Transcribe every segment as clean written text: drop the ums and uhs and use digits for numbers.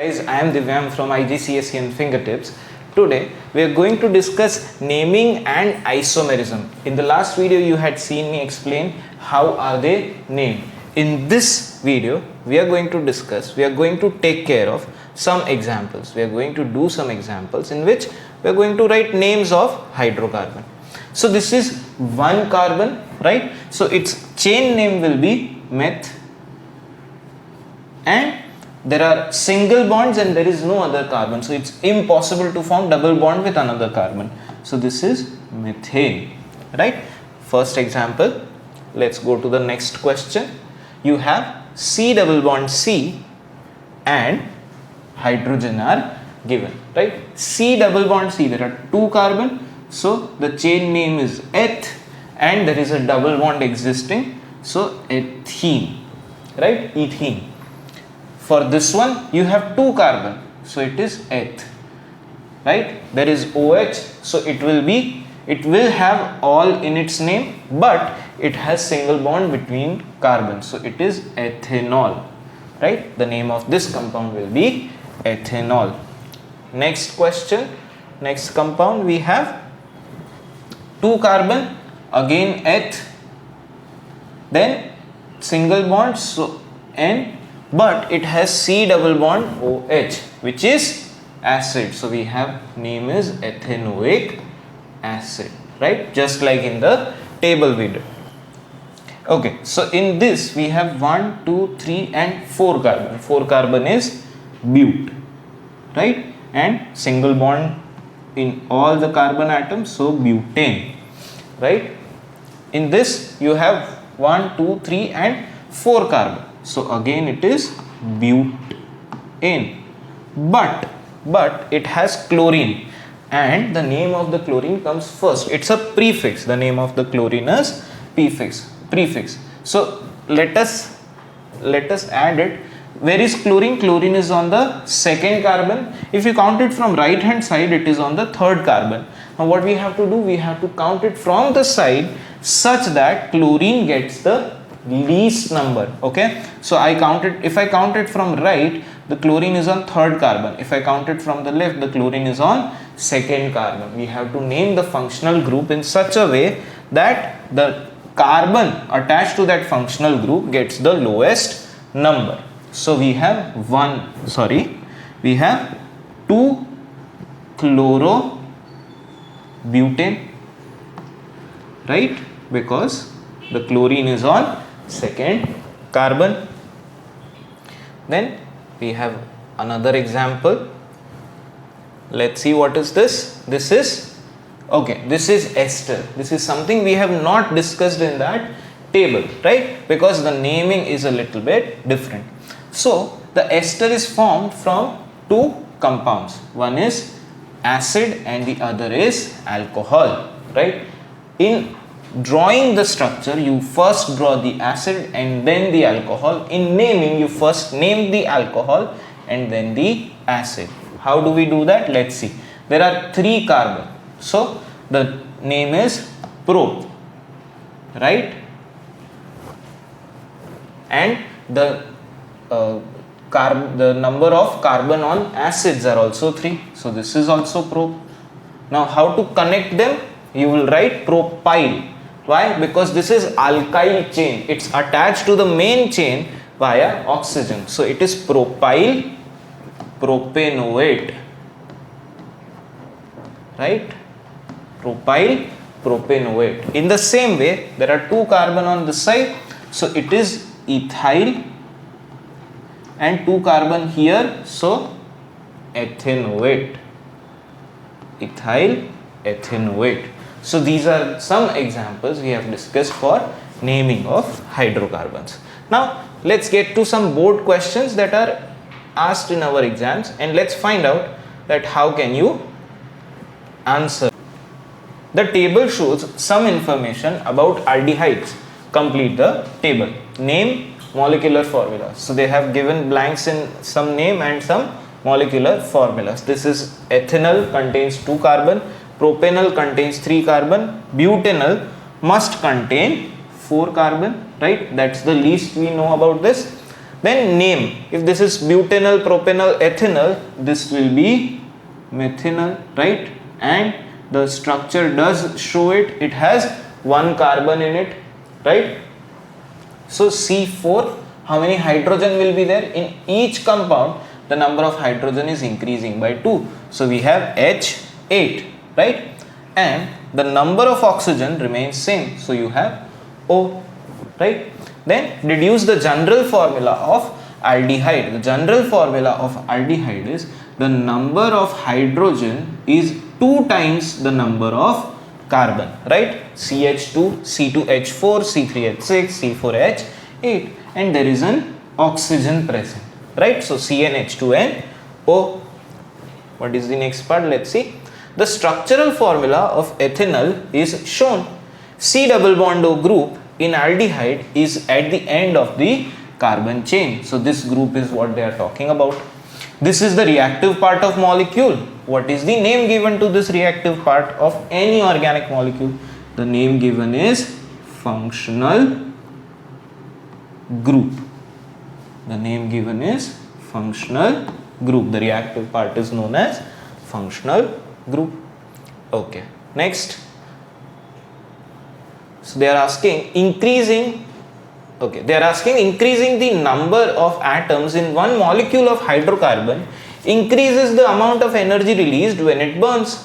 Guys, I am Divyam from IGCSE and Fingertips. Today we are going to discuss naming and isomerism. In the last video you had seen me explain how are they named. In this video we are going to take care of some examples. We are going to do some examples in which we are going to write names of hydrocarbon. So this is one carbon, right? So its chain name will be meth, and there are single bonds and there is no other carbon, so it's impossible to form double bond with another carbon. So this is methane, right? First example. Let's go to the next question. You have C double bond C and hydrogen are given, right? C double bond C, there are two carbon, so the chain name is eth and there is a double bond existing, so ethene, right? Ethene. For this one you have two carbon, so it is eth, right? There is OH, so it will have all in its name, but it has single bond between carbon, so it is ethanol, right? The name of this compound will be ethanol. Next question, next compound, we have two carbon, again eth, then single bond, so N, but it has C double bond OH, which is acid, so we have name is ethanoic acid, right? Just like in the table we did. Okay, so in this we have 1, 2, 3 and 4 carbon. 4 carbon is bute, right? And single bond in all the carbon atoms, so butane, right? In this you have 1, 2, 3 and 4 carbon, so again it is butane, but it has chlorine, and the name of the chlorine comes first. It's a prefix. The name of the chlorine is prefix. So let us add it. Where is chlorine? Chlorine is on the second carbon. If you count it from right hand side, it is on the third carbon. Now what we have to do, we have to count it from the side such that chlorine gets the least number. Okay, so if I count it from right, the chlorine is on third carbon. If I count it from the left, the chlorine is on second carbon. We have to name the functional group in such a way that the carbon attached to that functional group gets the lowest number. So we have 2 chlorobutane, right? Because the chlorine is on second carbon. Then we have another example. Let's see what is this. This is ester. This is something we have not discussed in that table, right? Because the naming is a little bit different. So the ester is formed from two compounds. One is acid and the other is alcohol, right? In drawing the structure, you first draw the acid and then the alcohol. In naming, you first name the alcohol and then the acid. How do we do that? Let's see. There are 3 carbon, so the name is pro, right? And the number of carbon on acids are also 3, so this is also pro. Now how to connect them? You will write propyl. Why? Because this is alkyl chain. It's attached to the main chain via oxygen. So it is propyl propanoate, right? Propyl propanoate. In the same way, there are 2 carbon on this side, so it is ethyl, and 2 carbon here, so ethanoate. Ethyl ethanoate. So these are some examples we have discussed for naming of hydrocarbons. Now let's get to some board questions that are asked in our exams, and let's find out that how can you answer. The table shows some information about aldehydes. Complete the table. Name, molecular formulas. So they have given blanks in some name and some molecular formulas. This is ethanol, contains 2 carbon. Propanol contains 3 carbon. Butanol must contain 4 carbon, right? That's the least we know about this. Then name, if this is butanol, propanol, ethanol, this will be methanol, right? And the structure does show it, it has one carbon in it, right? So C4, how many hydrogen will be there? In each compound, the number of hydrogen is increasing by 2. So we have H8, right? And the number of oxygen remains same. So you have O, right? Then deduce the general formula of aldehyde. The general formula of aldehyde is the number of hydrogen is 2 times the number of carbon, right? CH2, C2H4, C3H6, C4H8, and there is an oxygen present, right? So CnH2nO. What is the next part? Let's see. The structural formula of ethanol is shown. C double bond O group in aldehyde is at the end of the carbon chain. So this group is what they are talking about. This is the reactive part of molecule. What is the name given to this reactive part of any organic molecule? The name given is functional group. The name given is functional group. The reactive part is known as functional group. Okay, next. So they are asking increasing the number of atoms in one molecule of hydrocarbon increases the amount of energy released when it burns.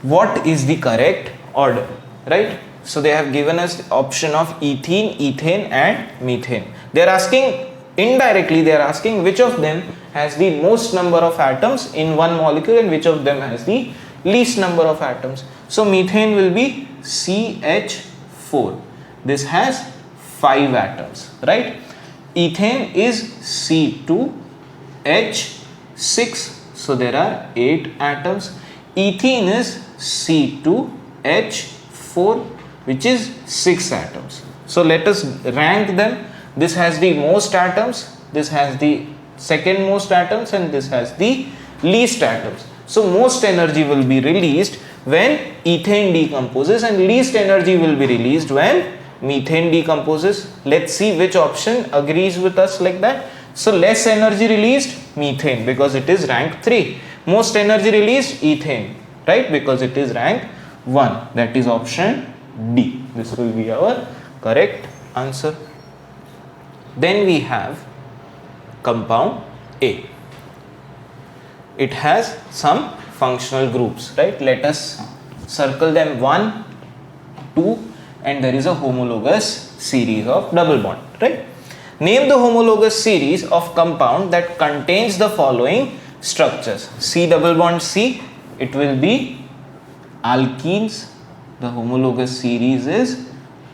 What is the correct order, right? So they have given us the option of ethene, ethane and methane. They are asking indirectly, they are asking which of them has the most number of atoms in one molecule and which of them has the least number of atoms. So methane will be CH4. This has 5 atoms, right? Ethane is C2H6. So there are 8 atoms. Ethene is C2H4, which is 6 atoms. So let us rank them. This has the most atoms, this has the second most atoms, and this has the least atoms. So most energy will be released when ethane decomposes and least energy will be released when methane decomposes. Let's see which option agrees with us like that. So less energy released, methane, because it is rank 3. Most energy released, ethane, right, because it is rank 1. That is option D. This will be our correct answer. Then we have compound A. It has some functional groups, right? Let us circle them 1, 2, and there is a homologous series of double bond, right? Name the homologous series of compound that contains the following structures. C double bond C, it will be alkenes. The homologous series is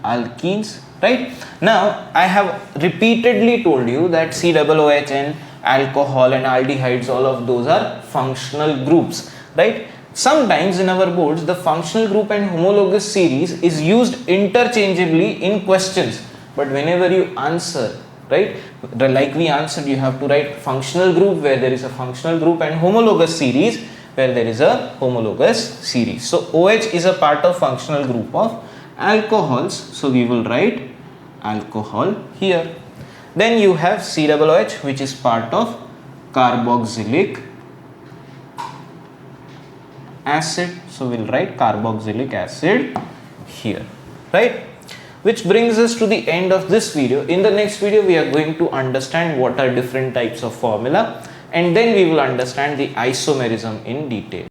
alkenes, right? Now I have repeatedly told you that COOH and alcohol and aldehydes, all of those are functional groups, right? Sometimes in our boards the functional group and homologous series is used interchangeably in questions, but whenever you answer, right, like we answered, you have to write functional group where there is a functional group and homologous series where there is a homologous series. So OH is a part of functional group of alcohols, so we will write alcohol here. Then you have COOH, which is part of carboxylic acid, so we'll write carboxylic acid here, right? Which brings us to the end of this video. In the next video we are going to understand what are different types of formula, and then we will understand the isomerism in detail.